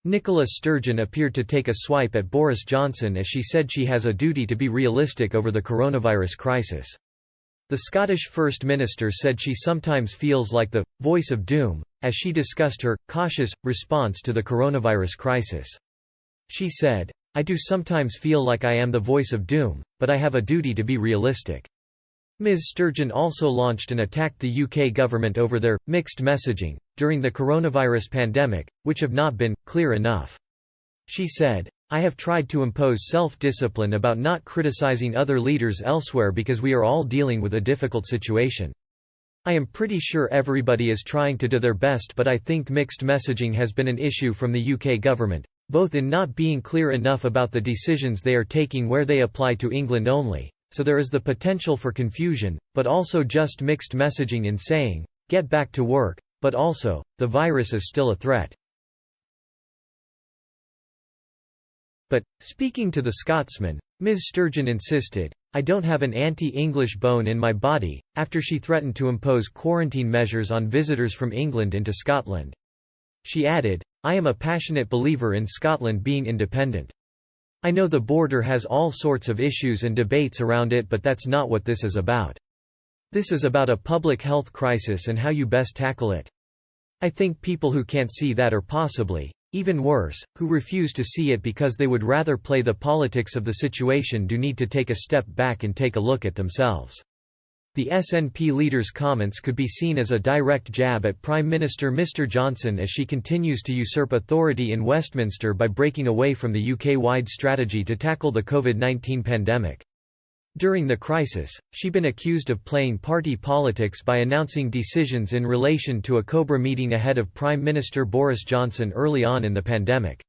Nicola Sturgeon appeared to take a swipe at Boris Johnson as she said she has a duty to be realistic over the coronavirus crisis. The Scottish First Minister said she sometimes feels like the voice of doom, as she discussed her cautious response to the coronavirus crisis. She said, "I do sometimes feel like I am the voice of doom, but I have a duty to be realistic." Ms. Sturgeon also launched and attacked the UK government over their mixed messaging during the coronavirus pandemic, which have not been clear enough. She said, "I have tried to impose self-discipline about not criticizing other leaders elsewhere because we are all dealing with a difficult situation. I am pretty sure everybody is trying to do their best, but I think mixed messaging has been an issue from the UK government, both in not being clear enough about the decisions they are taking where they apply to England only, so there is the potential for confusion, but also just mixed messaging in saying, 'Get back to work,' but also, 'The virus is still a threat.'" But, speaking to the Scotsman, Ms. Sturgeon insisted, "I don't have an anti-English bone in my body," after she threatened to impose quarantine measures on visitors from England into Scotland. She added, "I am a passionate believer in Scotland being independent. I know the border has all sorts of issues and debates around it, but that's not what this is about. This is about a public health crisis and how you best tackle it. I think people who can't see that are possibly, even worse, who refuse to see it because they would rather play the politics of the situation do need to take a step back and take a look at themselves." The SNP leader's comments could be seen as a direct jab at Prime Minister Mr Johnson as she continues to usurp authority in Westminster by breaking away from the UK-wide strategy to tackle the COVID-19 pandemic. During the crisis, she's been accused of playing party politics by announcing decisions in relation to a Cobra meeting ahead of Prime Minister Boris Johnson early on in the pandemic.